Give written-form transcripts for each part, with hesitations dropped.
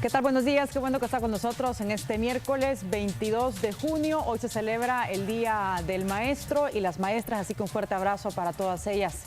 ¿Qué tal? Buenos días, qué bueno que está con nosotros en este miércoles 22 de junio. Hoy se celebra el Día del Maestro y las Maestras, así que un fuerte abrazo para todas ellas.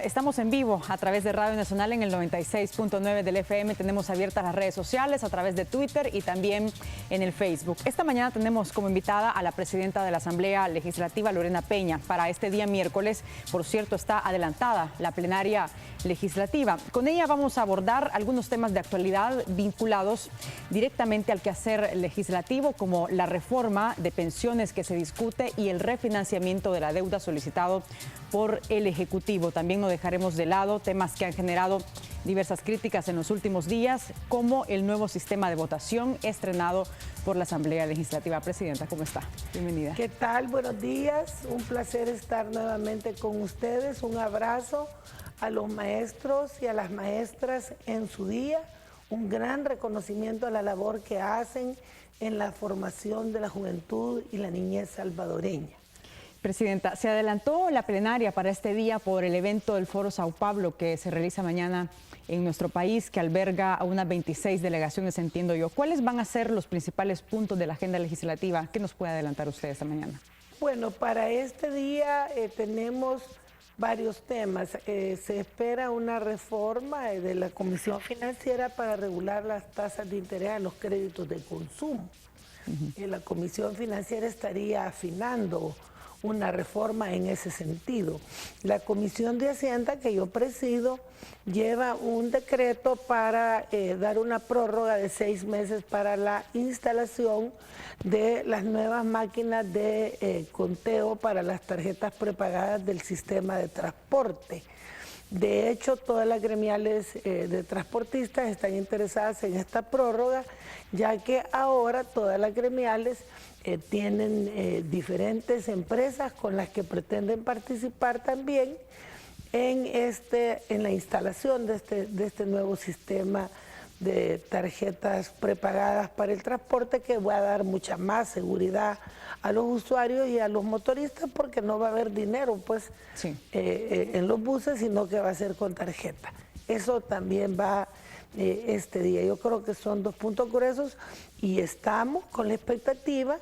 Estamos en vivo a través de Radio Nacional en el 96.9 del FM. Tenemos abiertas las redes sociales a través de Twitter y también en el Facebook. Esta mañana tenemos como invitada a la presidenta de la Asamblea Legislativa, Lorena Peña. Para este día miércoles, por cierto, está adelantada la plenaria legislativa. Con ella vamos a abordar algunos temas de actualidad vinculados directamente al quehacer legislativo, como la reforma de pensiones que se discute y el refinanciamiento de la deuda solicitado por el Ejecutivo. También no dejaremos de lado temas que han generado diversas críticas en los últimos días, como el nuevo sistema de votación estrenado por la Asamblea Legislativa. Presidenta, ¿cómo está? Bienvenida. ¿Qué tal? Buenos días. Un placer estar nuevamente con ustedes. Un abrazo a los maestros y a las maestras en su día. Un gran reconocimiento a la labor que hacen en la formación de la juventud y la niñez salvadoreña. Presidenta, se adelantó la plenaria para este día por el evento del Foro Sao Paulo que se realiza mañana en nuestro país, que alberga a unas 26 delegaciones, entiendo yo. ¿Cuáles van a ser los principales puntos de la agenda legislativa? ¿Qué nos puede adelantar usted esta mañana? Bueno, para este día tenemos varios temas. Se espera una reforma de la Comisión Financiera para regular las tasas de interés a los créditos de consumo. La Comisión Financiera estaría afinando una reforma en ese sentido. La Comisión de Hacienda, que yo presido, lleva un decreto para dar una prórroga de 6 meses para la instalación de las nuevas máquinas de conteo para las tarjetas prepagadas del sistema de transporte. De hecho, todas las gremiales de transportistas están interesadas en esta prórroga, ya que ahora todas las gremiales tienen diferentes empresas con las que pretenden participar también en la instalación de este nuevo sistema de tarjetas prepagadas para el transporte, que va a dar mucha más seguridad a los usuarios y a los motoristas, porque no va a haber dinero pues en los buses, sino que va a ser con tarjeta. Eso también va este día. Yo creo que son dos puntos gruesos y estamos con la expectativa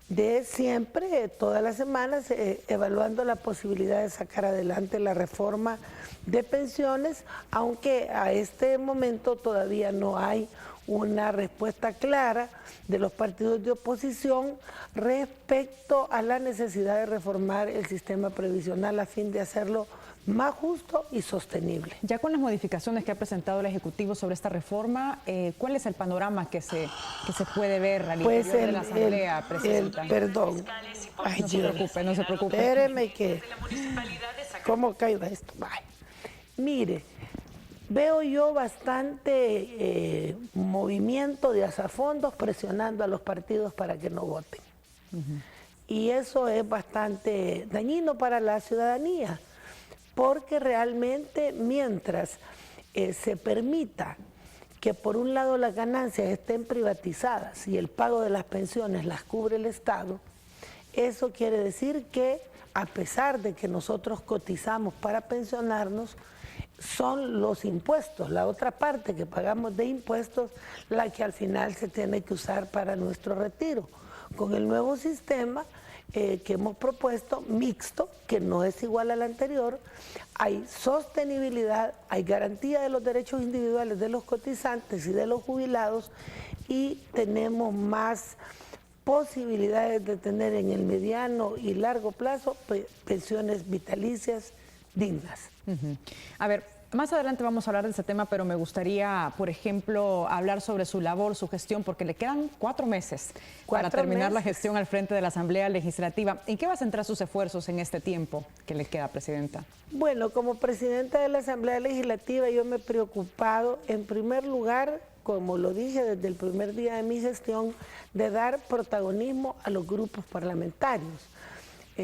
de siempre, todas las semanas, evaluando la posibilidad de sacar adelante la reforma de pensiones, aunque a este momento todavía no hay una respuesta clara de los partidos de oposición respecto a la necesidad de reformar el sistema previsional a fin de hacerlo más justo y sostenible. Ya con las modificaciones que ha presentado el Ejecutivo sobre esta reforma, ¿cuál es el panorama que se puede ver al interior de la Asamblea, Presidenta? Perdón. Ay, no se preocupe, no se preocupe. Espéreme que... ¿Cómo caiga esto? Ay. Mire, veo yo bastante movimiento de azafondos presionando a los partidos para que no voten. Y eso es bastante dañino para la ciudadanía, porque realmente mientras se permita que por un lado las ganancias estén privatizadas y el pago de las pensiones las cubre el Estado, eso quiere decir que a pesar de que nosotros cotizamos para pensionarnos, son los impuestos, la otra parte que pagamos de impuestos, la que al final se tiene que usar para nuestro retiro. Con el nuevo sistema que hemos propuesto, mixto, que no es igual al anterior, hay sostenibilidad, hay garantía de los derechos individuales de los cotizantes y de los jubilados, y tenemos más posibilidades de tener en el mediano y largo plazo pensiones vitalicias dignas. A ver, más adelante vamos a hablar de ese tema, pero me gustaría, por ejemplo, hablar sobre su labor, su gestión, porque le quedan 4 meses para terminar la gestión al frente de la Asamblea Legislativa. ¿En qué va a centrar sus esfuerzos en este tiempo que le queda, Presidenta? Bueno, como Presidenta de la Asamblea Legislativa, yo me he preocupado, en primer lugar, como lo dije desde el primer día de mi gestión, de dar protagonismo a los grupos parlamentarios.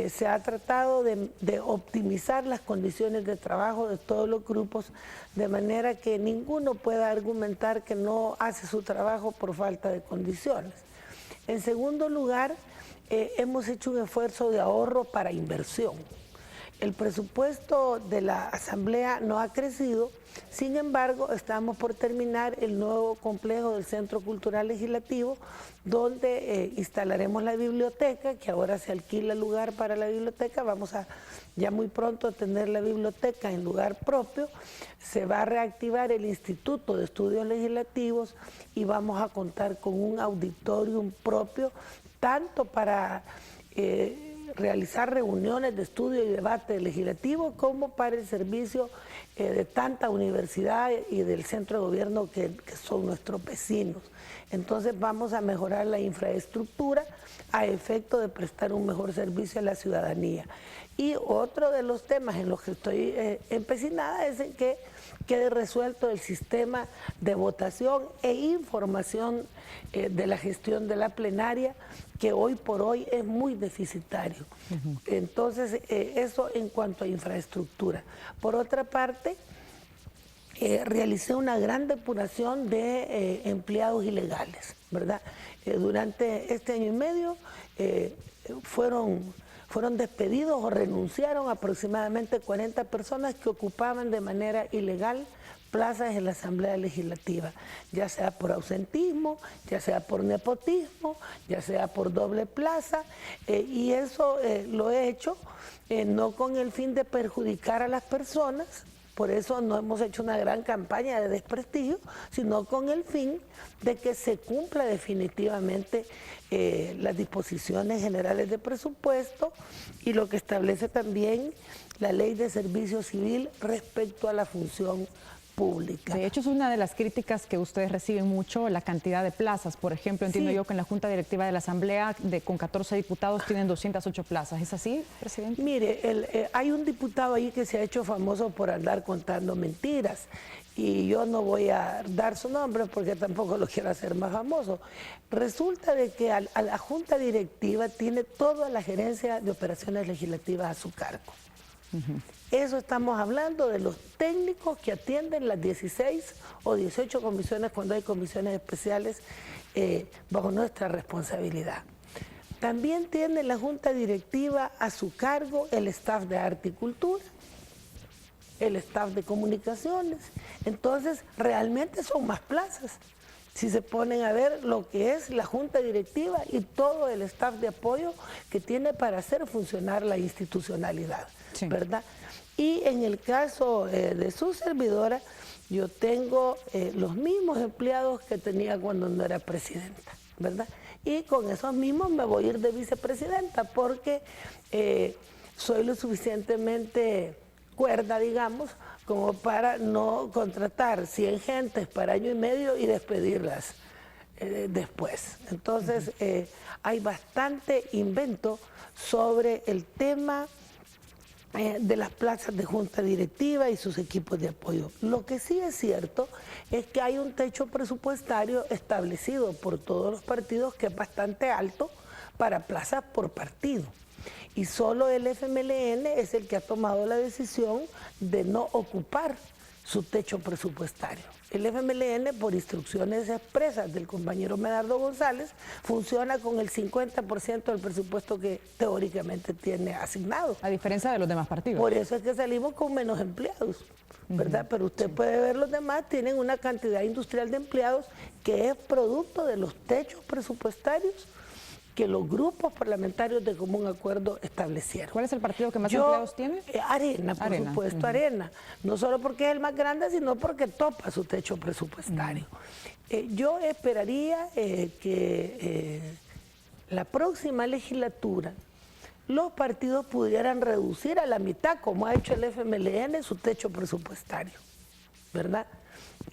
Se ha tratado de optimizar las condiciones de trabajo de todos los grupos, de manera que ninguno pueda argumentar que no hace su trabajo por falta de condiciones. En segundo lugar, hemos hecho un esfuerzo de ahorro para inversión. El presupuesto de la Asamblea no ha crecido, sin embargo, estamos por terminar el nuevo complejo del Centro Cultural Legislativo, donde instalaremos la biblioteca, que ahora se alquila el lugar para la biblioteca. Vamos a ya muy pronto tener la biblioteca en lugar propio. Se va a reactivar el Instituto de Estudios Legislativos y vamos a contar con un auditorium propio, tanto para realizar reuniones de estudio y debate legislativo como para el servicio de tanta universidad y del centro de gobierno que son nuestros vecinos. Entonces vamos a mejorar la infraestructura a efecto de prestar un mejor servicio a la ciudadanía. Y otro de los temas en los que estoy empecinada es en que quede resuelto el sistema de votación e información de la gestión de la plenaria, que hoy por hoy es muy deficitario. Entonces, eso en cuanto a infraestructura. Por otra parte, realicé una gran depuración de empleados ilegales, ¿verdad? Durante este año y medio fueron despedidos o renunciaron aproximadamente 40 personas que ocupaban de manera ilegal plazas en la Asamblea Legislativa, ya sea por ausentismo, ya sea por nepotismo, ya sea por doble plaza, y eso lo he hecho no con el fin de perjudicar a las personas. Por eso no hemos hecho una gran campaña de desprestigio, sino con el fin de que se cumpla definitivamente las disposiciones generales de presupuesto y lo que establece también la Ley de Servicio Civil respecto a la función pública. De hecho, es una de las críticas que ustedes reciben mucho, la cantidad de plazas. Por ejemplo, entiendo yo que en la Junta Directiva de la Asamblea, con 14 diputados, tienen 208 plazas. ¿Es así, presidente? Mire, hay un diputado ahí que se ha hecho famoso por andar contando mentiras. Y yo no voy a dar su nombre porque tampoco lo quiero hacer más famoso. Resulta de que a la Junta Directiva tiene toda la gerencia de operaciones legislativas a su cargo. Eso estamos hablando de los técnicos que atienden las 16 o 18 comisiones cuando hay comisiones especiales bajo nuestra responsabilidad. También tiene la Junta Directiva a su cargo el staff de Arte y Cultura, el staff de Comunicaciones. Entonces, realmente son más plazas. Si se ponen a ver lo que es la Junta Directiva y todo el staff de apoyo que tiene para hacer funcionar la institucionalidad, sí, ¿verdad? Y en el caso de su servidora, yo tengo los mismos empleados que tenía cuando no era presidenta, ¿verdad? Y con esos mismos me voy a ir de vicepresidenta porque soy lo suficientemente cuerda, digamos, como para no contratar 100 gentes para año y medio y despedirlas después. Entonces, hay bastante invento sobre el tema de las plazas de junta directiva y sus equipos de apoyo. Lo que sí es cierto es que hay un techo presupuestario establecido por todos los partidos que es bastante alto para plazas por partido. Y solo el FMLN es el que ha tomado la decisión de no ocupar su techo presupuestario. El FMLN, por instrucciones expresas del compañero Medardo González, funciona con el 50% del presupuesto que teóricamente tiene asignado. A diferencia de los demás partidos. Por eso es que salimos con menos empleados, ¿verdad? Pero usted puede ver, los demás tienen una cantidad industrial de empleados que es producto de los techos presupuestarios que los grupos parlamentarios de común acuerdo establecieron. ¿Cuál es el partido que más empleados tiene? Arena, por supuesto, Arena. No solo porque es el más grande, sino porque topa su techo presupuestario. Yo esperaría que la próxima legislatura los partidos pudieran reducir a la mitad, como ha hecho el FMLN, su techo presupuestario, ¿verdad?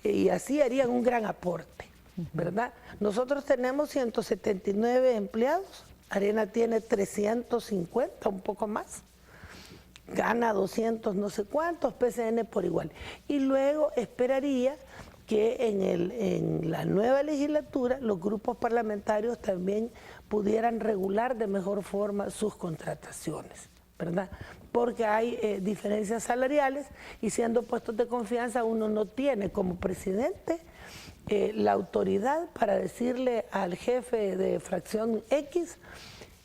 Y así harían un gran aporte, ¿verdad? Nosotros tenemos 179 empleados, Arena tiene 350, un poco más, gana 200 no sé cuántos, PCN por igual. Y luego esperaría que en la nueva legislatura los grupos parlamentarios también pudieran regular de mejor forma sus contrataciones, ¿verdad? Porque hay diferencias salariales y siendo puestos de confianza uno no tiene como presidente la autoridad para decirle al jefe de fracción X,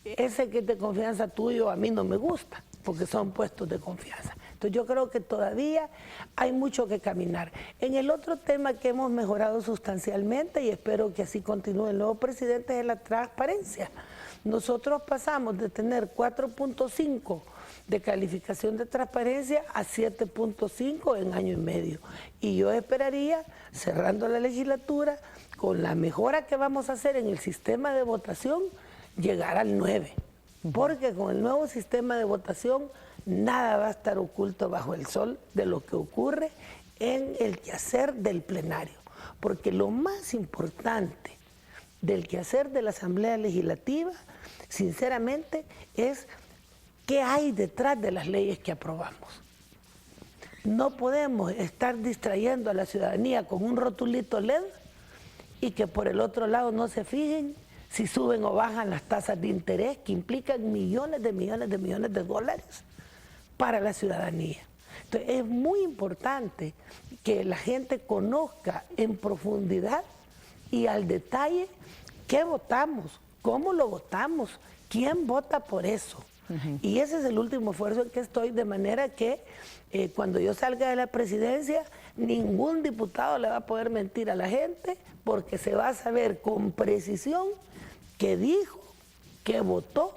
ese que es de confianza tuyo a mí no me gusta, porque son puestos de confianza. Entonces yo creo que todavía hay mucho que caminar. En el otro tema que hemos mejorado sustancialmente, y espero que así continúe el nuevo presidente, es la transparencia. Nosotros pasamos de tener 4.5 de calificación de transparencia a 7.5 en año y medio. Y yo esperaría, cerrando la legislatura, con la mejora que vamos a hacer en el sistema de votación, llegar al 9. Porque con el nuevo sistema de votación nada va a estar oculto bajo el sol de lo que ocurre en el quehacer del plenario. Porque lo más importante del quehacer de la Asamblea Legislativa, sinceramente, es qué hay detrás de las leyes que aprobamos. No podemos estar distrayendo a la ciudadanía con un rotulito LED y que por el otro lado no se fijen si suben o bajan las tasas de interés que implican millones de dólares para la ciudadanía. Entonces es muy importante que la gente conozca en profundidad y al detalle qué votamos, cómo lo votamos, quién vota por eso. Y ese es el último esfuerzo en que estoy, de manera que cuando yo salga de la presidencia, ningún diputado le va a poder mentir a la gente, porque se va a saber con precisión qué dijo, qué votó,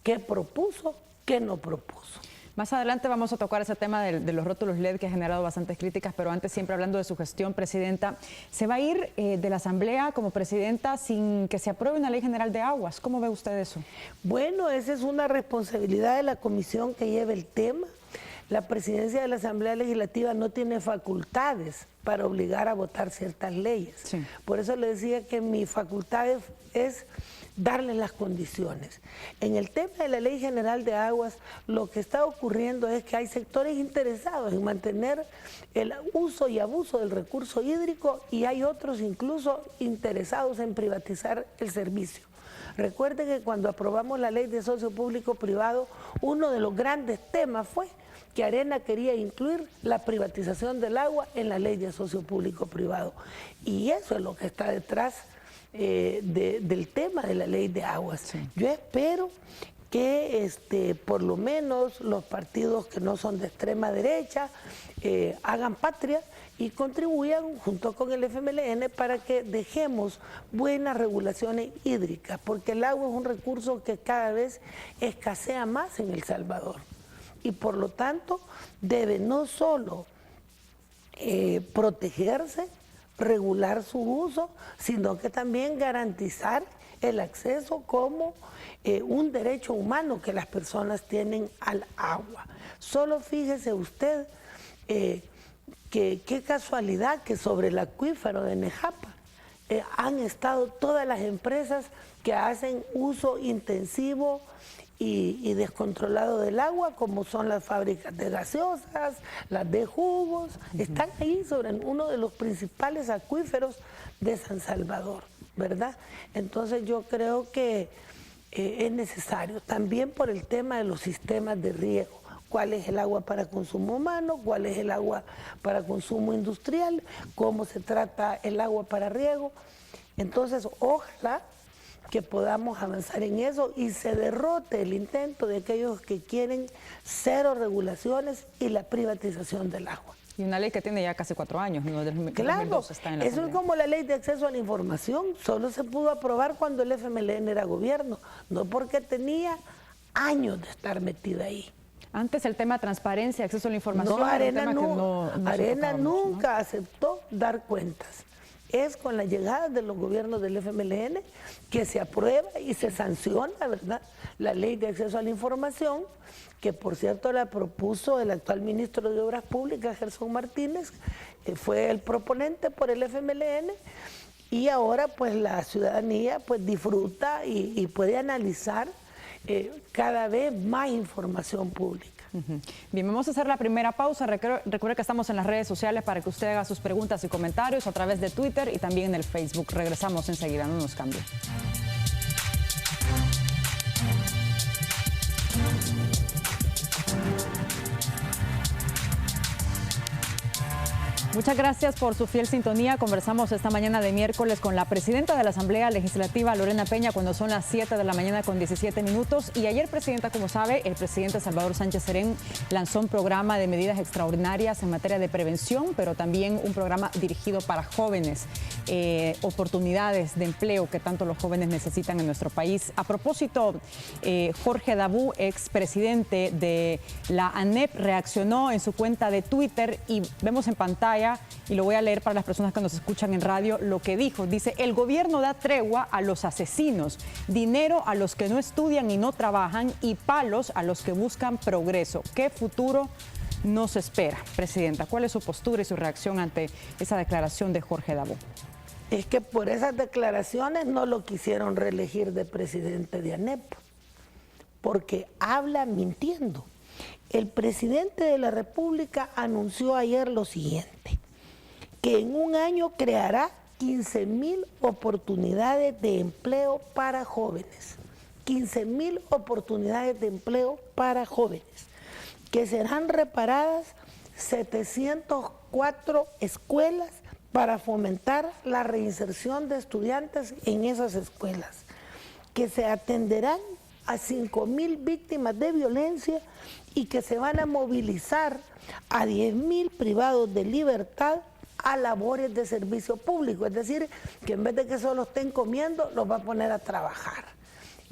qué propuso, qué no propuso. Más adelante vamos a tocar ese tema de los rótulos LED que ha generado bastantes críticas, pero antes, siempre hablando de su gestión, presidenta, ¿se va a ir de la Asamblea como presidenta sin que se apruebe una ley general de aguas? ¿Cómo ve usted eso? Bueno, esa es una responsabilidad de la comisión que lleva el tema. La presidencia de la Asamblea Legislativa no tiene facultades para obligar a votar ciertas leyes. Sí. Por eso le decía que mi facultad es darles las condiciones. En el tema de la Ley General de Aguas, lo que está ocurriendo es que hay sectores interesados en mantener el uso y abuso del recurso hídrico y hay otros incluso interesados en privatizar el servicio. Recuerden que cuando aprobamos la Ley de Socio Público-Privado, uno de los grandes temas fue que Arena quería incluir la privatización del agua en la Ley de Socio Público-Privado. Y eso es lo que está detrás del tema de la ley de aguas. Sí. Yo espero que por lo menos los partidos que no son de extrema derecha hagan patria y contribuyan junto con el FMLN para que dejemos buenas regulaciones hídricas, porque el agua es un recurso que cada vez escasea más en El Salvador y por lo tanto debe no solo protegerse, regular su uso, sino que también garantizar el acceso como un derecho humano que las personas tienen al agua. Solo fíjese usted que qué casualidad que sobre el acuífero de Nejapa han estado todas las empresas que hacen uso intensivo y descontrolado del agua, como son las fábricas de gaseosas, las de jugos, están ahí sobre uno de los principales acuíferos de San Salvador, ¿verdad? Entonces yo creo que es necesario, también por el tema de los sistemas de riego, cuál es el agua para consumo humano, cuál es el agua para consumo industrial, cómo se trata el agua para riego. Entonces, ojalá que podamos avanzar en eso y se derrote el intento de aquellos que quieren cero regulaciones y la privatización del agua. Y una ley que tiene ya casi 4 años, ¿no? Claro, 2012 está en la eso es como la ley de acceso a la información, solo se pudo aprobar cuando el FMLN era gobierno, no porque tenía años de estar metida ahí. Antes el tema de transparencia, acceso a la información, no, Arena nunca aceptó dar cuentas. Es con la llegada de los gobiernos del FMLN que se aprueba y se sanciona, ¿verdad?, la ley de acceso a la información, que por cierto la propuso el actual ministro de Obras Públicas, Gerson Martínez, fue el proponente por el FMLN, y ahora pues la ciudadanía pues disfruta y puede analizar cada vez más información pública. Bien, vamos a hacer la primera pausa. Recuerde que estamos en las redes sociales para que usted haga sus preguntas y comentarios a través de Twitter y también en el Facebook. Regresamos enseguida, no nos cambie. Muchas gracias por su fiel sintonía. Conversamos esta mañana de miércoles con la presidenta de la Asamblea Legislativa, Lorena Peña, cuando son las 7 de la mañana con 17 minutos. Y ayer, presidenta, como sabe, el presidente Salvador Sánchez Serén lanzó un programa de medidas extraordinarias en materia de prevención, pero también un programa dirigido para jóvenes, oportunidades de empleo que tanto los jóvenes necesitan en nuestro país. A propósito, Jorge Dabú, expresidente de la ANEP, reaccionó en su cuenta de Twitter y vemos en pantalla, y lo voy a leer para las personas que nos escuchan en radio, lo que dijo. Dice: el gobierno da tregua a los asesinos, dinero a los que no estudian y no trabajan y palos a los que buscan progreso. ¿Qué futuro nos espera, presidenta? ¿Cuál es su postura y su reacción ante esa declaración de Jorge Dabú? Es que por esas declaraciones no lo quisieron reelegir de presidente de ANEP, porque habla mintiendo. El presidente de la República anunció ayer lo siguiente, que en un año creará 15,000 oportunidades de empleo para jóvenes. 15,000 oportunidades de empleo para jóvenes, que serán reparadas 704 escuelas para fomentar la reinserción de estudiantes en esas escuelas, que se atenderán a 5,000 víctimas de violencia y que se van a movilizar a 10,000 privados de libertad a labores de servicio público. Es decir, que en vez de que solo estén comiendo, los va a poner a trabajar.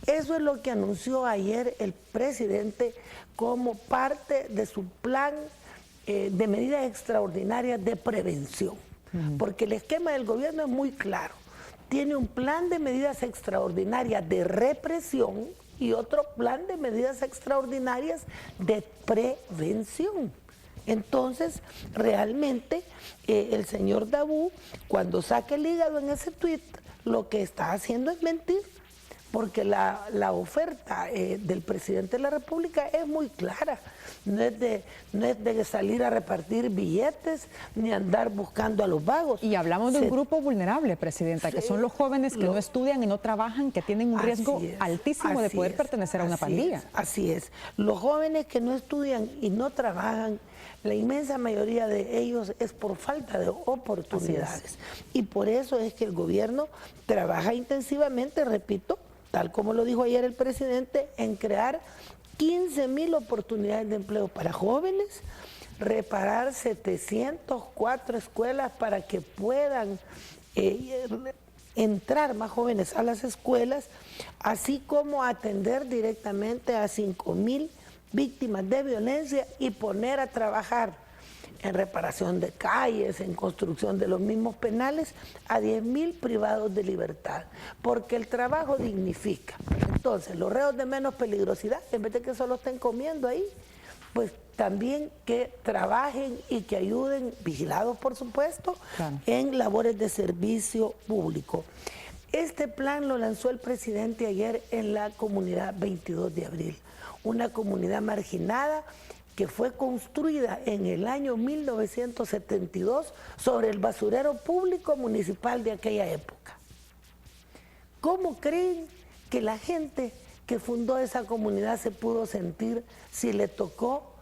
Eso es lo que anunció ayer el presidente como parte de su plan de medidas extraordinarias de prevención. Porque el esquema del gobierno es muy claro. Tiene un plan de medidas extraordinarias de represión y otro plan de medidas extraordinarias de prevención. Entonces, realmente, el señor Dabú, cuando saque el hígado en ese tuit, lo que está haciendo es mentir, porque la oferta del presidente de la República es muy clara. No es de salir a repartir billetes ni andar buscando a los vagos. Y hablamos de un grupo vulnerable, presidenta, que son los jóvenes que no estudian y no trabajan, que tienen un riesgo altísimo de poder pertenecer a una pandilla. Así es. Los jóvenes que no estudian y no trabajan, la inmensa mayoría de ellos es por falta de oportunidades. Y por eso es que el gobierno trabaja intensivamente, repito, tal como lo dijo ayer el presidente, en crear 15,000 oportunidades de empleo para jóvenes, reparar 704 escuelas para que puedan entrar más jóvenes a las escuelas, así como atender directamente a 5,000 víctimas de violencia y poner a trabajar en reparación de calles, en construcción de los mismos penales, a 10,000 privados de libertad, porque el trabajo dignifica. Entonces, los reos de menos peligrosidad, en vez de que solo estén comiendo ahí, pues también que trabajen y que ayuden, vigilados por supuesto, en labores de servicio público. Este plan lo lanzó el presidente ayer en la comunidad 22 de abril, una comunidad marginada que fue construida en el año 1972 sobre el basurero público municipal de aquella época. ¿Cómo creen que la gente que fundó esa comunidad se pudo sentir si le tocó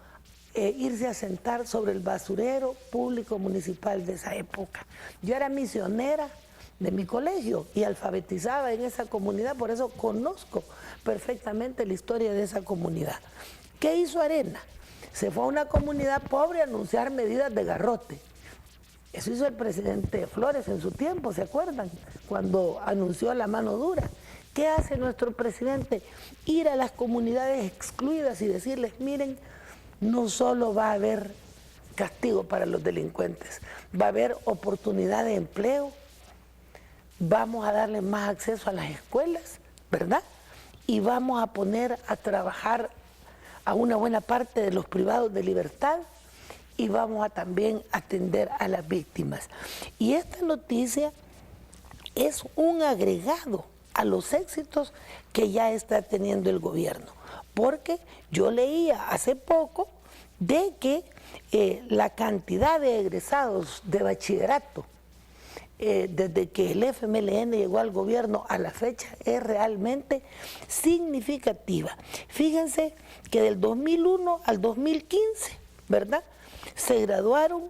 irse a sentar sobre el basurero público municipal de esa época? Yo era misionera de mi colegio y alfabetizaba en esa comunidad, por eso conozco perfectamente la historia de esa comunidad. ¿Qué hizo Arena? Se fue a una comunidad pobre a anunciar medidas de garrote. Eso hizo el presidente Flores en su tiempo, ¿se acuerdan? Cuando anunció la mano dura. ¿Qué hace nuestro presidente? Ir a las comunidades excluidas y decirles, miren, no solo va a haber castigo para los delincuentes, va a haber oportunidad de empleo, vamos a darle más acceso a las escuelas, ¿verdad? Y vamos a poner a trabajar a una buena parte de los privados de libertad y vamos a también atender a las víctimas. Y esta noticia es un agregado a los éxitos que ya está teniendo el gobierno, porque yo leía hace poco de que la cantidad de egresados de bachillerato desde que el FMLN llegó al gobierno a la fecha es realmente significativa. Fíjense que del 2001 al 2015, ¿verdad? Se graduaron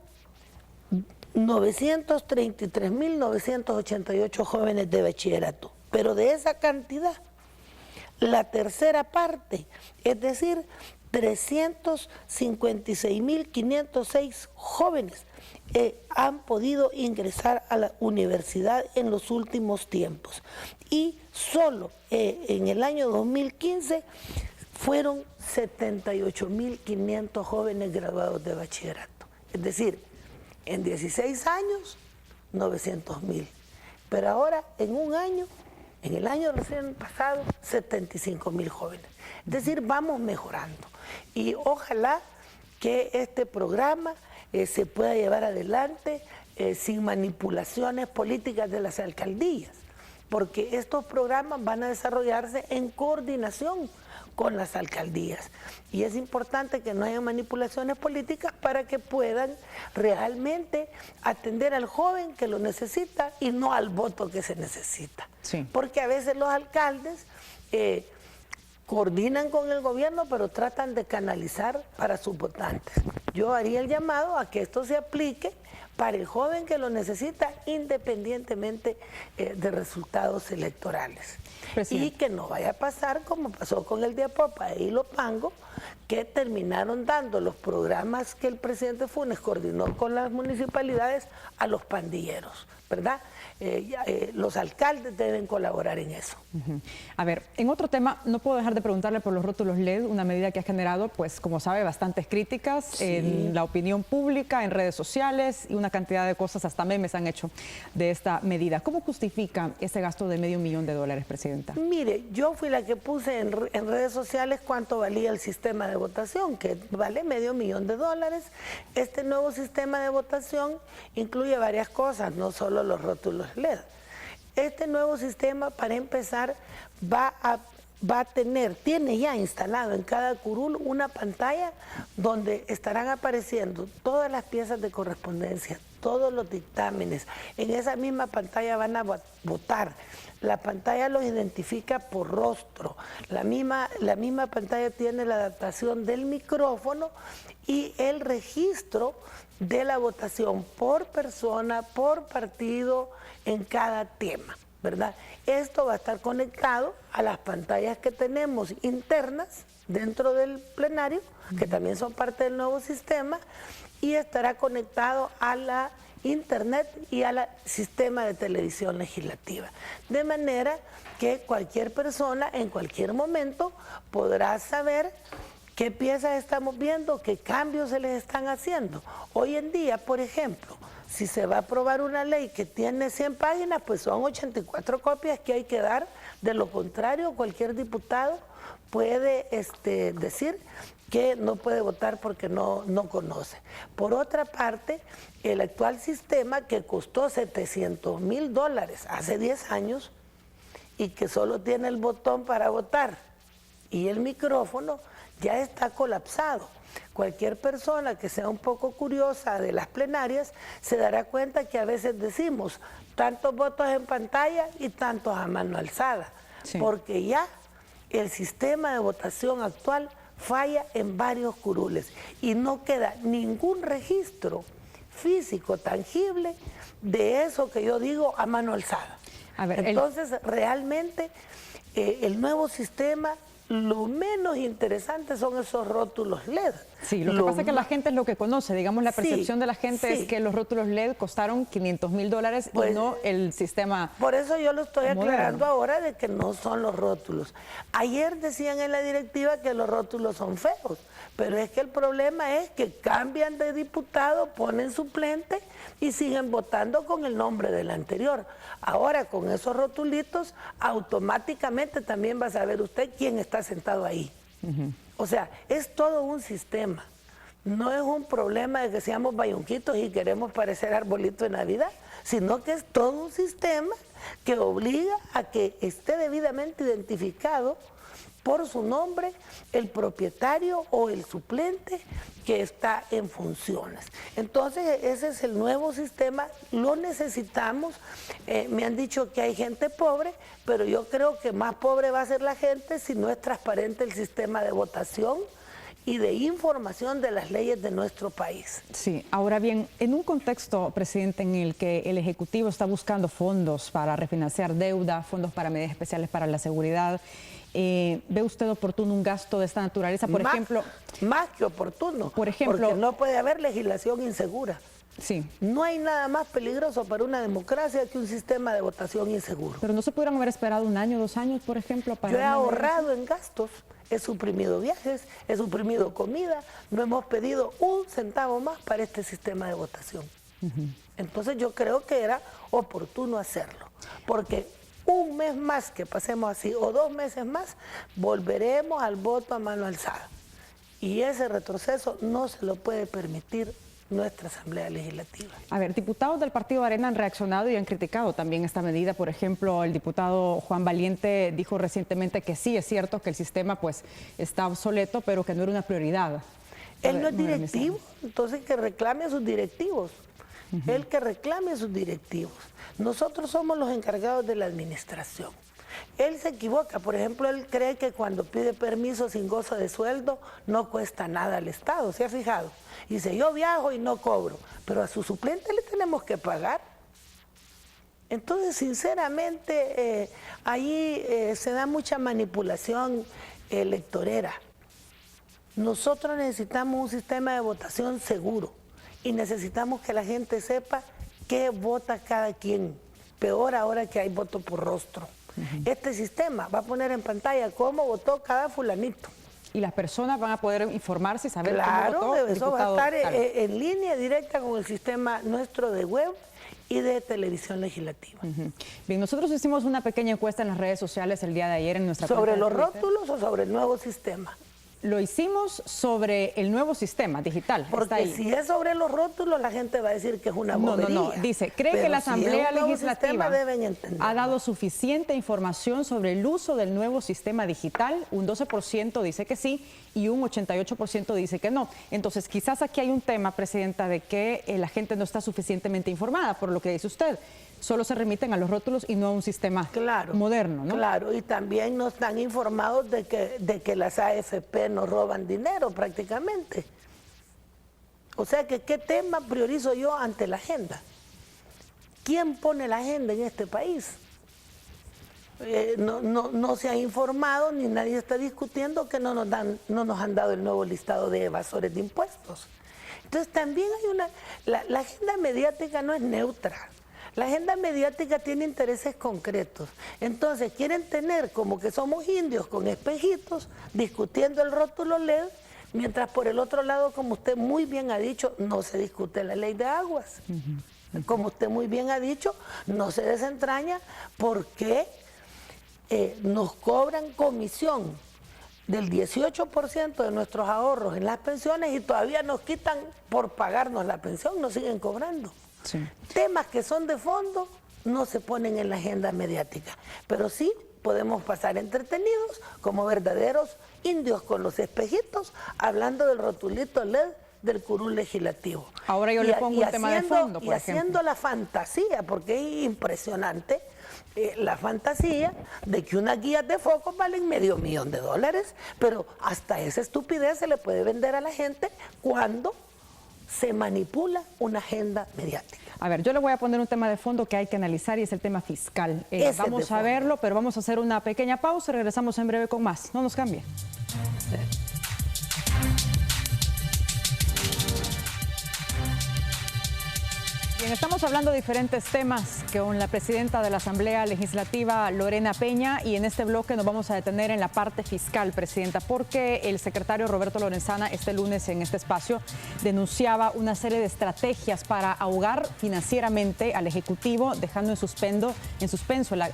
933.988 jóvenes de bachillerato. Pero de esa cantidad, la tercera parte, es decir, 356.506 jóvenes han podido ingresar a la universidad en los últimos tiempos. Y solo en el año 2015 fueron 78.500 jóvenes graduados de bachillerato. Es decir, en 16 años, 900.000. Pero ahora, en un año, en el año recién pasado, 75.000 jóvenes. Es decir, vamos mejorando. Y ojalá que este programa se pueda llevar adelante sin manipulaciones políticas de las alcaldías, porque estos programas van a desarrollarse en coordinación con las alcaldías. Y es importante que no haya manipulaciones políticas para que puedan realmente atender al joven que lo necesita y no al voto que se necesita. Sí. Porque a veces los alcaldes coordinan con el gobierno, pero tratan de canalizar para sus votantes. Yo haría el llamado a que esto se aplique para el joven que lo necesita, independientemente de resultados electorales. Presidente. Y que no vaya a pasar como pasó con el de Apopa e Ilopango, que terminaron dando los programas que el presidente Funes coordinó con las municipalidades a los pandilleros, ¿verdad? Los alcaldes deben colaborar en eso. A ver, en otro tema, no puedo dejar de preguntarle por los rótulos LED, una medida que ha generado, pues como sabe, bastantes críticas en la opinión pública, en redes sociales, y una cantidad de cosas, hasta memes han hecho de esta medida. ¿Cómo justifica ese gasto de $500,000, Presidenta? Mire, yo fui la que puse en redes sociales cuánto valía el sistema de votación, que vale $500,000. Este nuevo sistema de votación incluye varias cosas, no solo los rótulos LED. Este nuevo sistema, para empezar, tiene ya instalado en cada curul una pantalla donde estarán apareciendo todas las piezas de correspondencia, todos los dictámenes. En esa misma pantalla van a votar. La pantalla los identifica por rostro. La misma pantalla tiene la adaptación del micrófono y el registro de la votación por persona, por partido, en cada tema, ¿verdad? Esto va a estar conectado a las pantallas que tenemos internas dentro del plenario, que también son parte del nuevo sistema, y estará conectado a la internet y al sistema de televisión legislativa. De manera que cualquier persona en cualquier momento podrá saber qué piezas estamos viendo, qué cambios se les están haciendo. Hoy en día, por ejemplo, si se va a aprobar una ley que tiene 100 páginas, pues son 84 copias que hay que dar. De lo contrario, cualquier diputado puede decir que no puede votar porque no conoce. Por otra parte, el actual sistema, que costó $700,000 hace 10 años y que solo tiene el botón para votar y el micrófono, ya está colapsado. Cualquier persona que sea un poco curiosa de las plenarias se dará cuenta que a veces decimos tantos votos en pantalla y tantos a mano alzada, porque ya el sistema de votación actual falla en varios curules y no queda ningún registro físico tangible de eso que yo digo a mano alzada. A ver, entonces, realmente el nuevo sistema, lo menos interesante son esos rótulos LED. Sí, lo que pasa es que la gente es lo que conoce, digamos, la percepción de la gente es que los rótulos LED costaron $500,000 y no el sistema. Por eso yo lo estoy aclarando ahora de que no son los rótulos. Ayer decían en la directiva que los rótulos son feos, pero es que el problema es que cambian de diputado, ponen suplente y siguen votando con el nombre del anterior. Ahora, con esos rotulitos, automáticamente también va a saber usted quién está sentado ahí. O sea, es todo un sistema. No es un problema de que seamos bayunquitos y queremos parecer arbolito de Navidad, sino que es todo un sistema que obliga a que esté debidamente identificado por su nombre el propietario o el suplente que está en funciones. Entonces, ese es el nuevo sistema, lo necesitamos. Me han dicho que hay gente pobre, pero yo creo que más pobre va a ser la gente si no es transparente el sistema de votación y de información de las leyes de nuestro país. Sí, ahora bien, en un contexto, presidente, en el que el Ejecutivo está buscando fondos para refinanciar deuda, fondos para medidas especiales para la seguridad, ¿ve usted oportuno un gasto de esta naturaleza? Por ejemplo, más que oportuno, porque no puede haber legislación insegura. Sí. No hay nada más peligroso para una democracia que un sistema de votación inseguro. Pero no se pudieran haber esperado 1 año, 2 años, por ejemplo, para... Yo he ahorrado en gastos, he suprimido viajes, he suprimido comida, no hemos pedido un centavo más para este sistema de votación. Entonces yo creo que era oportuno hacerlo, porque un mes más que pasemos así o 2 meses más, volveremos al voto a mano alzada. Y ese retroceso no se lo puede permitir nuestra Asamblea Legislativa. A ver, diputados del Partido Arena han reaccionado y han criticado también esta medida. Por ejemplo, el diputado Juan Valiente dijo recientemente que sí, es cierto que el sistema pues está obsoleto, pero que no era una prioridad. Él no es directivo, entonces que reclame a sus directivos. Él que reclame a sus directivos. Nosotros somos los encargados de la administración. Él se equivoca, por ejemplo, él cree que cuando pide permiso sin gozo de sueldo no cuesta nada al Estado, ¿se ha fijado? Dice, yo viajo y no cobro, pero a su suplente le tenemos que pagar. Entonces, sinceramente, ahí se da mucha manipulación electorera. Nosotros necesitamos un sistema de votación seguro y necesitamos que la gente sepa qué vota cada quien. Peor ahora que hay voto por rostro. Este sistema va a poner en pantalla cómo votó cada fulanito. Y las personas van a poder informarse y saber claro, cómo votó. Eso va a estar en línea directa con el sistema nuestro de web y de televisión legislativa. Bien, nosotros hicimos una pequeña encuesta en las redes sociales el día de ayer en nuestra cuenta de Twitter. ¿Sobre los rótulos o sobre el nuevo sistema? Lo hicimos sobre el nuevo sistema digital. Porque si es sobre los rótulos, la gente va a decir que es una bobería. No. Dice, ¿cree que la Asamblea Legislativa ha dado dado suficiente información sobre el uso del nuevo sistema digital? Un 12% dice que sí y un 88% dice que no. Entonces, quizás aquí hay un tema, Presidenta, de que la gente no está suficientemente informada, por lo que dice usted. Solo se remiten a los rótulos y no a un sistema moderno, ¿no? Claro, y también no están informados de que las AFP nos roban dinero prácticamente. O sea que, ¿qué tema priorizo yo ante la agenda? ¿Quién pone la agenda en este país? No se ha informado ni nadie está discutiendo que no nos han dado el nuevo listado de evasores de impuestos. Entonces también hay la agenda mediática no es neutra. La agenda mediática tiene intereses concretos. Entonces quieren tener como que somos indios con espejitos discutiendo el rótulo LED, mientras por el otro lado, como usted muy bien ha dicho, no se discute la ley de aguas. Como usted muy bien ha dicho, no se desentraña porque nos cobran comisión del 18% de nuestros ahorros en las pensiones y todavía nos quitan por pagarnos la pensión, nos siguen cobrando. Sí. Temas que son de fondo no se ponen en la agenda mediática, pero sí podemos pasar entretenidos como verdaderos indios con los espejitos hablando del rotulito LED del curul legislativo. Ahora yo le pongo un tema de fondo, por ejemplo. Haciendo la fantasía, porque es impresionante, la fantasía de que unas guías de focos valen $500,000, pero hasta esa estupidez se le puede vender a la gente cuando se manipula una agenda mediática. A ver, yo le voy a poner un tema de fondo que hay que analizar y es el tema fiscal. Vamos a verlo, pero vamos a hacer una pequeña pausa y regresamos en breve con más. No nos cambie. Bien, estamos hablando de diferentes temas con la presidenta de la Asamblea Legislativa, Lorena Peña, y en este bloque nos vamos a detener en la parte fiscal, presidenta, porque el secretario Roberto Lorenzana este lunes en este espacio denunciaba una serie de estrategias para ahogar financieramente al Ejecutivo, dejando en suspenso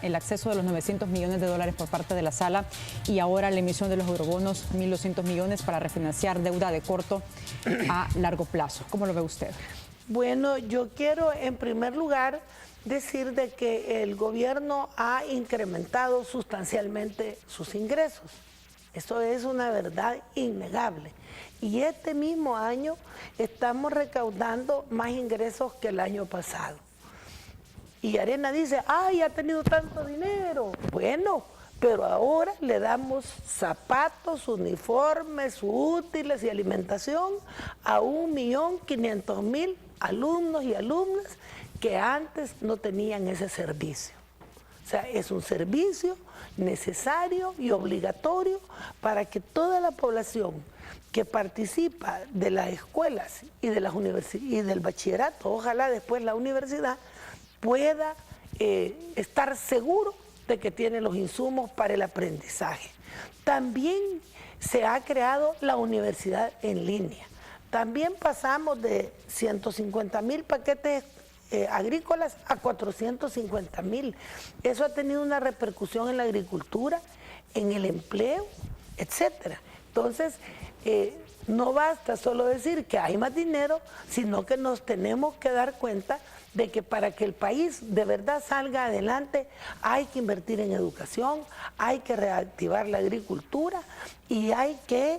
el acceso de los $900 millones por parte de la Sala y ahora la emisión de los eurobonos, 1.200 millones para refinanciar deuda de corto a largo plazo. ¿Cómo lo ve usted? Bueno, yo quiero en primer lugar decir de que el gobierno ha incrementado sustancialmente sus ingresos. Eso es una verdad innegable. Y este mismo año estamos recaudando más ingresos que el año pasado. Y Arena dice, ¡ay, ha tenido tanto dinero! Bueno, pero ahora le damos zapatos, uniformes, útiles y alimentación a 1.500.000 alumnos y alumnas que antes no tenían ese servicio. O sea, es un servicio necesario y obligatorio para que toda la población que participa de las escuelas y de las y del bachillerato, ojalá después la universidad, pueda estar seguro de que tiene los insumos para el aprendizaje. También se ha creado la universidad en línea. También pasamos de 150.000 paquetes agrícolas a 450.000. Eso ha tenido una repercusión en la agricultura, en el empleo, etcétera. Entonces, no basta solo decir que hay más dinero, sino que nos tenemos que dar cuenta de que para que el país de verdad salga adelante hay que invertir en educación, hay que reactivar la agricultura y hay que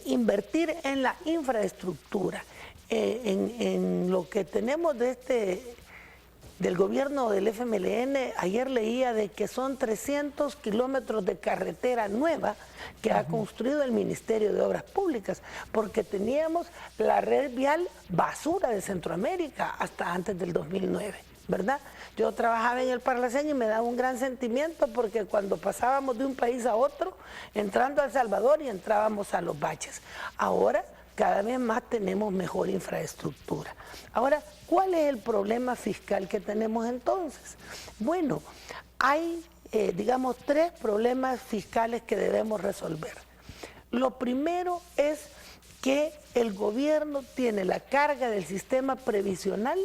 invertir en la infraestructura. En lo que tenemos del gobierno del FMLN, ayer leía de que son 300 kilómetros de carretera nueva que ha construido el Ministerio de Obras Públicas, porque teníamos la red vial basura de Centroamérica hasta antes del 2009, ¿verdad? Yo trabajaba en el Parlacén y me daba un gran sentimiento porque cuando pasábamos de un país a otro, entrando a El Salvador y entrábamos a los baches. Ahora cada vez más tenemos mejor infraestructura. Ahora, ¿cuál es el problema fiscal que tenemos entonces? Bueno, hay, digamos, 3 problemas fiscales que debemos resolver. Lo primero es que el gobierno tiene la carga del sistema previsional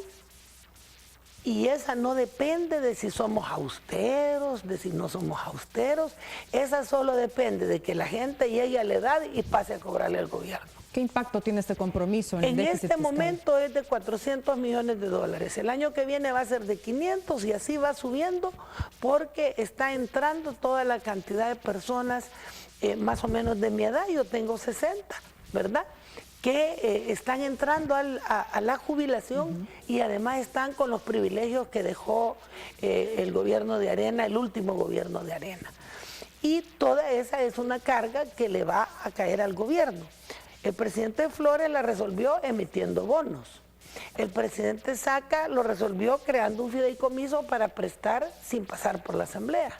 y esa no depende de si somos austeros, de si no somos austeros, esa solo depende de que la gente llegue a la edad y pase a cobrarle al gobierno. ¿Qué impacto tiene este compromiso en el déficit este fiscal? momento es de 400 millones de dólares. El año que viene va a ser de 500 y así va subiendo porque está entrando toda la cantidad de personas más o menos de mi edad, yo tengo 60, ¿verdad? Que están entrando a la jubilación y además están con los privilegios que dejó el gobierno de Arena, el último gobierno de Arena. Y toda esa es una carga que le va a caer al gobierno. El presidente Flores la resolvió emitiendo bonos. El presidente Saca lo resolvió creando un fideicomiso para prestar sin pasar por la asamblea.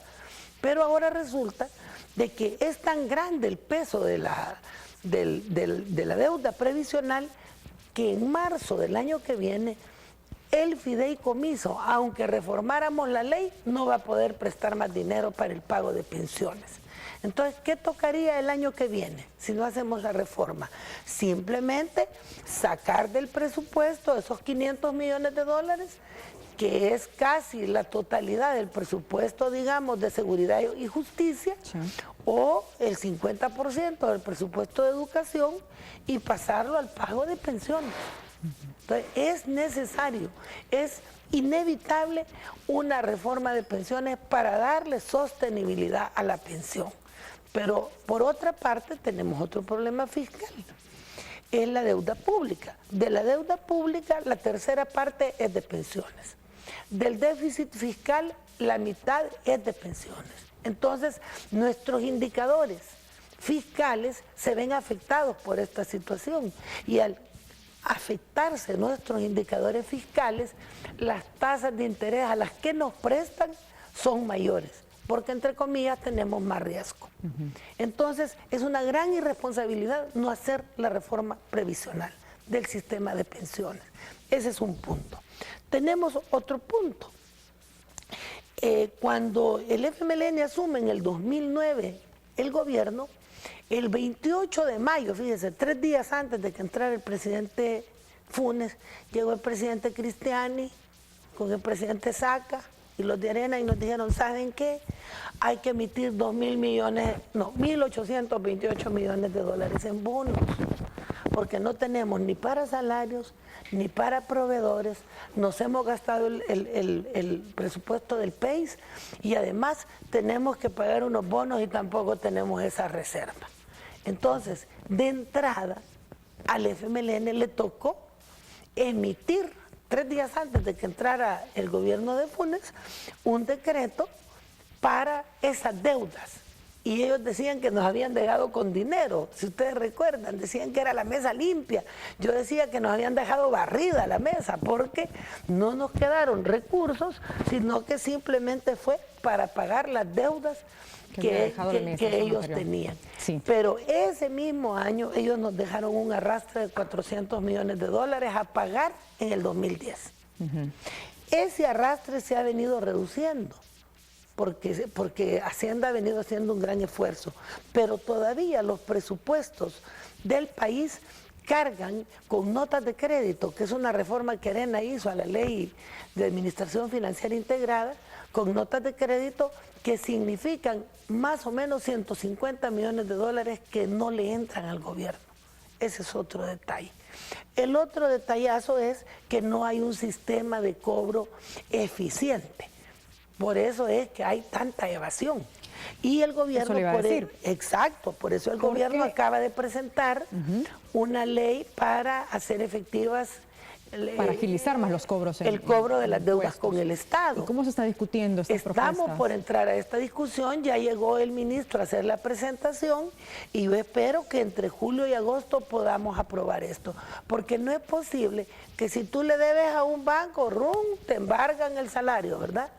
Pero ahora resulta de que es tan grande el peso de la deuda previsional que en marzo del año que viene el fideicomiso, aunque reformáramos la ley, no va a poder prestar más dinero para el pago de pensiones. Entonces, ¿qué tocaría el año que viene si no hacemos la reforma? Simplemente sacar del presupuesto esos 500 millones de dólares, que es casi la totalidad del presupuesto, digamos, de seguridad y justicia, sí, o el 50% del presupuesto de educación y pasarlo al pago de pensiones. Entonces, es necesario, es inevitable una reforma de pensiones para darle sostenibilidad a la pensión. Pero por otra parte tenemos otro problema fiscal, es la deuda pública. De la deuda pública la tercera parte es de pensiones. Del déficit fiscal la mitad es de pensiones. Entonces nuestros indicadores fiscales se ven afectados por esta situación y al afectarse nuestros indicadores fiscales, las tasas de interés a las que nos prestan son mayores, porque entre comillas tenemos más riesgo. Entonces es una gran irresponsabilidad no hacer la reforma previsional del sistema de pensiones. Ese es un punto. Tenemos otro punto. Cuando el FMLN asume en el 2009 el gobierno, el 28 de mayo, fíjense, 3 días antes de que entrara el presidente Funes, llegó el presidente Cristiani con el presidente Saca y los de Arena y nos dijeron, ¿saben qué? Hay que emitir 1.828 millones de dólares en bonos, porque no tenemos ni para salarios, ni para proveedores, nos hemos gastado el presupuesto del PEIS y además tenemos que pagar unos bonos y tampoco tenemos esa reserva. Entonces, de entrada, al FMLN le tocó emitir 3 días antes de que entrara el gobierno de Funes un decreto para esas deudas. Y ellos decían que nos habían dejado con dinero, si ustedes recuerdan, decían que era la mesa limpia. Yo decía que nos habían dejado barrida la mesa porque no nos quedaron recursos, sino que simplemente fue para pagar las deudas que ellos tenían. Sí. Pero ese mismo año ellos nos dejaron un arrastre de 400 millones de dólares a pagar en el 2010. Ese arrastre se ha venido reduciendo. Porque Hacienda ha venido haciendo un gran esfuerzo, pero todavía los presupuestos del país cargan con notas de crédito, que es una reforma que Arena hizo a la ley de administración financiera integrada, con notas de crédito que significan más o menos 150 millones de dólares que no le entran al gobierno. Ese es otro detalle. El otro detallazo es que no hay un sistema de cobro eficiente. Por eso es que hay tanta evasión. Y el gobierno, por eso el gobierno acaba de presentar una ley para hacer efectivas... Para agilizar más los cobros. El cobro de las deudas con el Estado. ¿Y cómo se está discutiendo esta propuesta? Estamos por entrar a esta discusión, ya llegó el ministro a hacer la presentación y yo espero que entre julio y agosto podamos aprobar esto. Porque no es posible que si tú le debes a un banco, te embargan el salario, ¿verdad?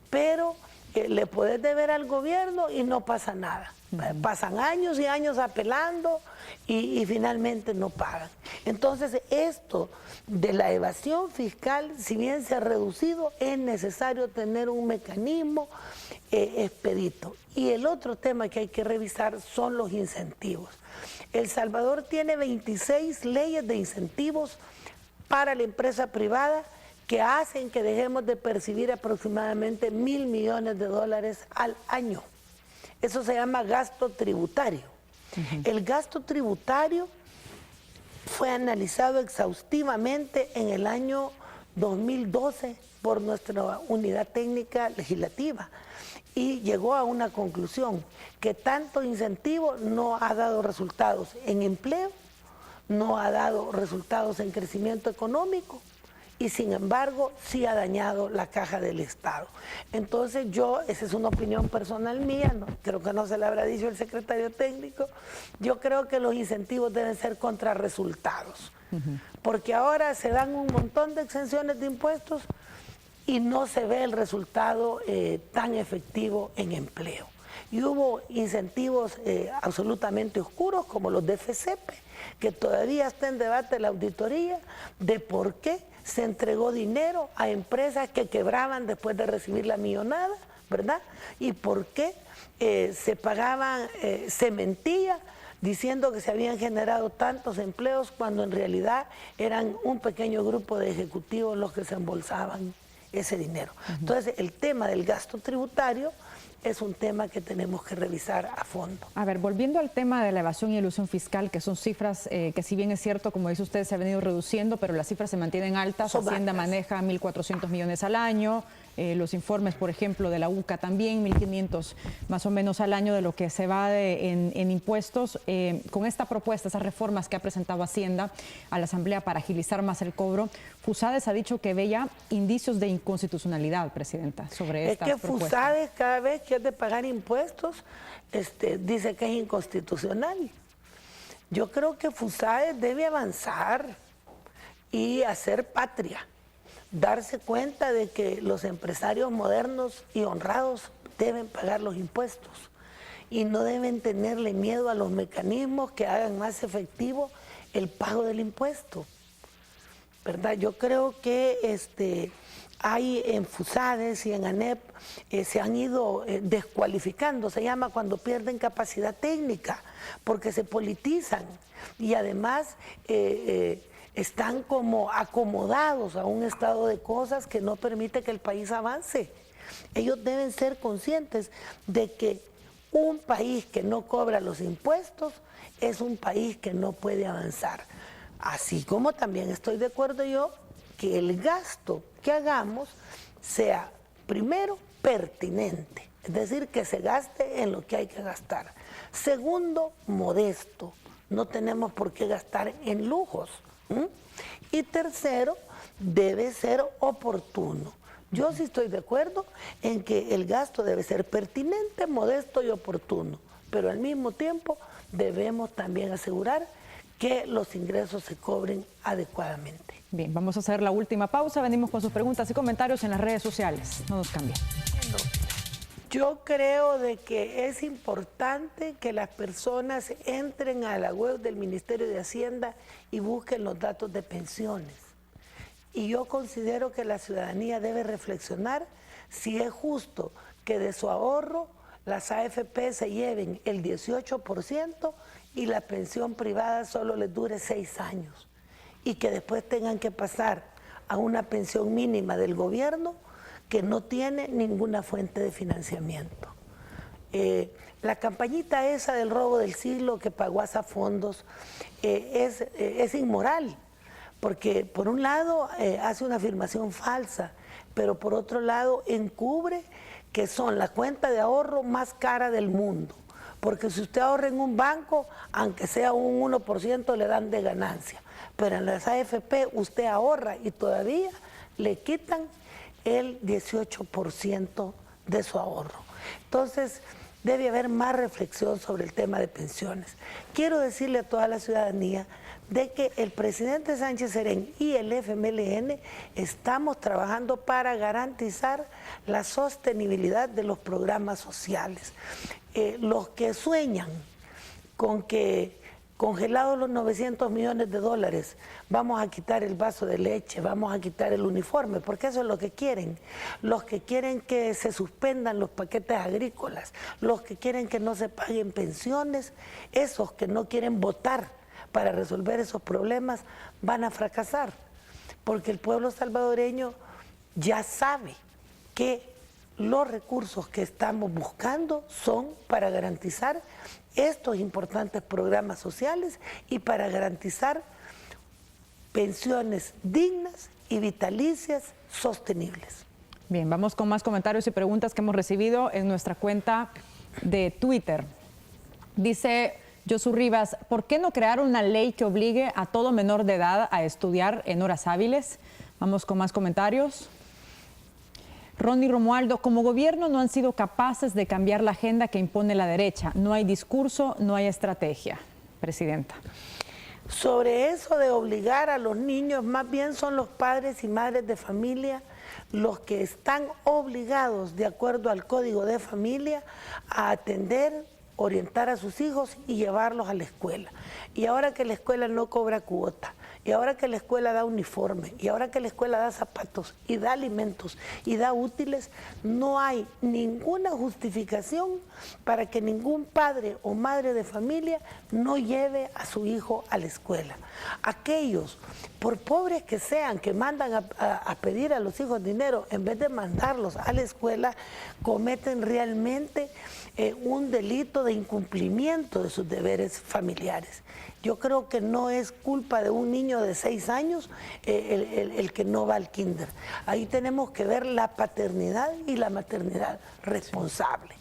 Pero le puedes deber al gobierno y no pasa nada. Pasan años y años apelando y finalmente no pagan. Entonces esto de la evasión fiscal, si bien se ha reducido, es necesario tener un mecanismo expedito. Y el otro tema que hay que revisar son los incentivos. El Salvador tiene 26 leyes de incentivos para la empresa privada que hacen que dejemos de percibir aproximadamente 1.000 millones de dólares al año. Eso se llama gasto tributario. El gasto tributario fue analizado exhaustivamente en el año 2012 por nuestra unidad técnica legislativa y llegó a una conclusión, que tanto incentivo no ha dado resultados en empleo, no ha dado resultados en crecimiento económico, y sin embargo sí ha dañado la caja del Estado. Entonces esa es una opinión personal mía, creo que no se le habrá dicho el secretario técnico, yo creo que los incentivos deben ser contra resultados, porque ahora se dan un montón de exenciones de impuestos y no se ve el resultado tan efectivo en empleo. Y hubo incentivos absolutamente oscuros como los de FCP, que todavía está en debate la auditoría de por qué se entregó dinero a empresas que quebraban después de recibir la millonada, ¿verdad? Y por qué se mentía diciendo que se habían generado tantos empleos cuando en realidad eran un pequeño grupo de ejecutivos los que se embolsaban ese dinero. Entonces, el tema del gasto tributario es un tema que tenemos que revisar a fondo. A ver, volviendo al tema de la evasión y elusión fiscal, que son cifras que si bien es cierto, como dice usted, se han venido reduciendo, pero las cifras se mantienen altas. Hacienda maneja 1.400 millones al año, los informes, por ejemplo, de la UCA también, 1.500 más o menos al año de lo que se va en impuestos. Con esta propuesta, esas reformas que ha presentado Hacienda a la Asamblea para agilizar más el cobro, Fusades ha dicho que ve ya indicios de inconstitucionalidad, Presidenta, sobre estas propuestas. Es que Fusades, cada vez que es de pagar impuestos, dice que es inconstitucional. Yo creo que Fusades debe avanzar y hacer patria, darse cuenta de que los empresarios modernos y honrados deben pagar los impuestos y no deben tenerle miedo a los mecanismos que hagan más efectivo el pago del impuesto, ¿verdad? Yo creo que hay en Fusades y en ANEP se han ido descualificando, se llama cuando pierden capacidad técnica, porque se politizan y además están como acomodados a un estado de cosas que no permite que el país avance. Ellos deben ser conscientes de que un país que no cobra los impuestos es un país que no puede avanzar. Así como también estoy de acuerdo yo que el gasto que hagamos sea, primero, pertinente, es decir, que se gaste en lo que hay que gastar. Segundo, modesto, no tenemos por qué gastar en lujos. Y tercero, debe ser oportuno. Yo sí estoy de acuerdo en que el gasto debe ser pertinente, modesto y oportuno, pero al mismo tiempo debemos también asegurar que los ingresos se cobren adecuadamente. Bien, vamos a hacer la última pausa. Venimos con sus preguntas y comentarios en las redes sociales. No nos cambien. Yo creo de que es importante que las personas entren a la web del Ministerio de Hacienda y busquen los datos de pensiones. Y yo considero que la ciudadanía debe reflexionar si es justo que de su ahorro las AFP se lleven el 18% y la pensión privada solo les dure 6 años y que después tengan que pasar a una pensión mínima del gobierno que no tiene ninguna fuente de financiamiento. La campañita esa del robo del siglo que pagó a fondos es inmoral, porque por un lado hace una afirmación falsa, pero por otro lado encubre que son la cuenta de ahorro más cara del mundo, porque si usted ahorra en un banco, aunque sea un 1% le dan de ganancia, pero en las AFP usted ahorra y todavía le quitan el 18% de su ahorro. Entonces, debe haber más reflexión sobre el tema de pensiones. Quiero decirle a toda la ciudadanía de que el presidente Sánchez Serén y el FMLN estamos trabajando para garantizar la sostenibilidad de los programas sociales. Los que sueñan con que congelados los 900 millones de dólares, vamos a quitar el vaso de leche, vamos a quitar el uniforme, porque eso es lo que quieren. Los que quieren que se suspendan los paquetes agrícolas, los que quieren que no se paguen pensiones, esos que no quieren votar para resolver esos problemas, van a fracasar, porque el pueblo salvadoreño ya sabe que los recursos que estamos buscando son para garantizar estos importantes programas sociales y para garantizar pensiones dignas y vitalicias sostenibles. Bien, vamos con más comentarios y preguntas que hemos recibido en nuestra cuenta de Twitter. Dice Josu Rivas, ¿por qué no crear una ley que obligue a todo menor de edad a estudiar en horas hábiles? Vamos con más comentarios. Ronnie Romualdo, como gobierno no han sido capaces de cambiar la agenda que impone la derecha. No hay discurso, no hay estrategia. Presidenta. Sobre eso de obligar a los niños, más bien son los padres y madres de familia los que están obligados, de acuerdo al Código de Familia, a atender, orientar a sus hijos y llevarlos a la escuela. Y ahora que la escuela no cobra cuota, y ahora que la escuela da uniforme, y ahora que la escuela da zapatos, y da alimentos, y da útiles, no hay ninguna justificación para que ningún padre o madre de familia no lleve a su hijo a la escuela. Aquellos, por pobres que sean, que mandan a pedir a los hijos dinero, en vez de mandarlos a la escuela, cometen realmente un delito de incumplimiento de sus deberes familiares. Yo creo que no es culpa de un niño de 6 años el que no va al kinder. Ahí tenemos que ver la paternidad y la maternidad responsable.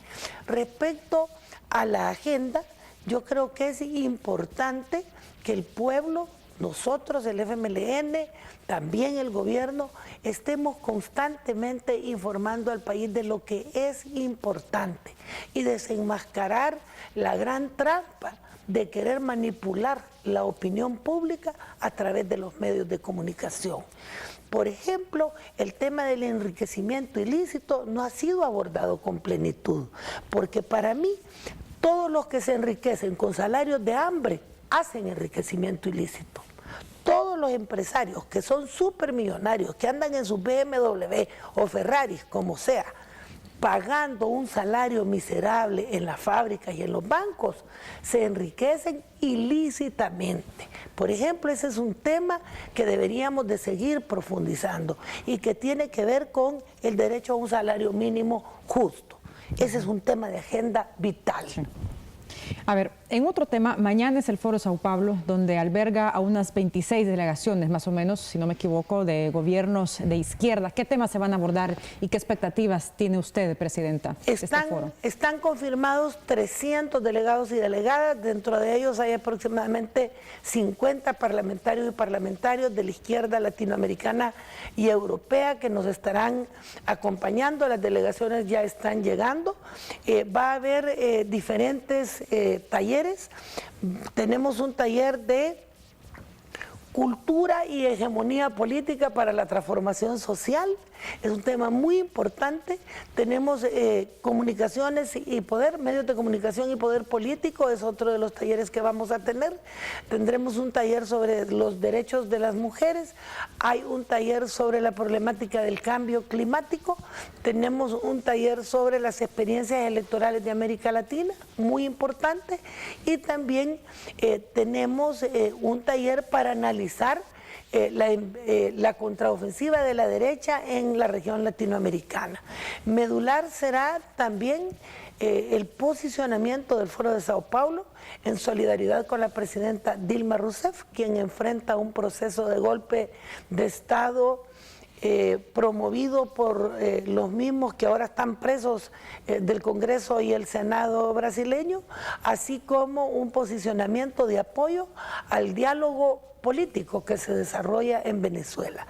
Respecto a la agenda, yo creo que es importante que el pueblo, nosotros, el FMLN, también el gobierno, estemos constantemente informando al país de lo que es importante y desenmascarar la gran trampa de querer manipular la opinión pública a través de los medios de comunicación. Por ejemplo, el tema del enriquecimiento ilícito no ha sido abordado con plenitud, porque para mí todos los que se enriquecen con salarios de hambre hacen enriquecimiento ilícito. Todos los empresarios que son supermillonarios, que andan en sus BMW o Ferraris, como sea, pagando un salario miserable en las fábricas y en los bancos, se enriquecen ilícitamente. Por ejemplo, ese es un tema que deberíamos de seguir profundizando y que tiene que ver con el derecho a un salario mínimo justo. Ese es un tema de agenda vital. Sí. A ver, en otro tema, mañana es el Foro Sao Paulo, donde alberga a unas 26 delegaciones, más o menos, si no me equivoco, de gobiernos de izquierda. ¿Qué temas se van a abordar y qué expectativas tiene usted, Presidenta, de este foro? Están confirmados 300 delegados y delegadas. Dentro de ellos hay aproximadamente 50 parlamentarios y parlamentarias de la izquierda latinoamericana y europea que nos estarán acompañando. Las delegaciones ya están llegando. Va a haber diferentes talleres. Tenemos un taller de cultura y hegemonía política para la transformación social. Es un tema muy importante. Tenemos comunicaciones y poder, medios de comunicación y poder político, es otro de los talleres que vamos a tener. Tendremos un taller sobre los derechos de las mujeres, hay un taller sobre la problemática del cambio climático, tenemos un taller sobre las experiencias electorales de América Latina, muy importante, y también tenemos un taller para analizar la contraofensiva de la derecha en la región latinoamericana. Medular será también el posicionamiento del Foro de Sao Paulo en solidaridad con la presidenta Dilma Rousseff, quien enfrenta un proceso de golpe de Estado promovido por los mismos que ahora están presos del Congreso y el Senado brasileño, así como un posicionamiento de apoyo al diálogo político que se desarrolla en Venezuela.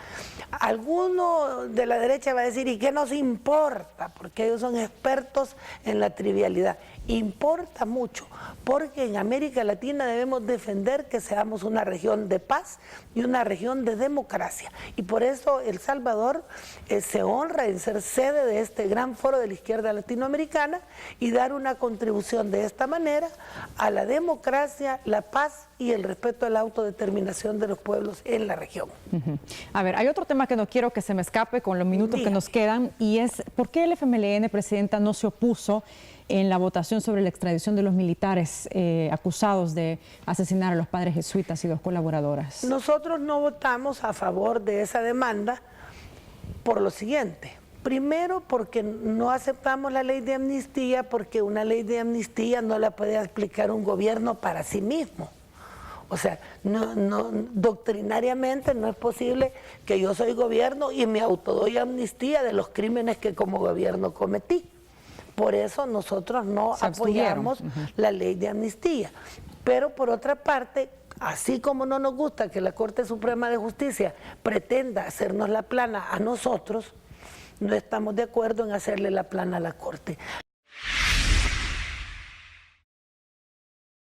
Alguno de la derecha va a decir, ¿y qué nos importa? Porque ellos son expertos en la trivialidad. Importa mucho, porque en América Latina debemos defender que seamos una región de paz y una región de democracia. Y por eso El Salvador se honra en ser sede de este gran foro de la izquierda latinoamericana y dar una contribución de esta manera a la democracia, la paz y el respeto a la autodeterminación de los pueblos en la región. A ver, hay otro tema que no quiero que se me escape con los minutos que nos quedan, y es ¿por qué el FMLN, Presidenta, no se opuso en la votación sobre la extradición de los militares acusados de asesinar a los padres jesuitas y dos colaboradoras? Nosotros no votamos a favor de esa demanda por lo siguiente. Primero, porque no aceptamos la ley de amnistía, porque una ley de amnistía no la puede aplicar un gobierno para sí mismo. O sea, doctrinariamente no es posible que yo soy gobierno y me autodoy amnistía de los crímenes que como gobierno cometí. Por eso nosotros no apoyamos la ley de amnistía. Pero por otra parte, así como no nos gusta que la Corte Suprema de Justicia pretenda hacernos la plana a nosotros, no estamos de acuerdo en hacerle la plana a la Corte.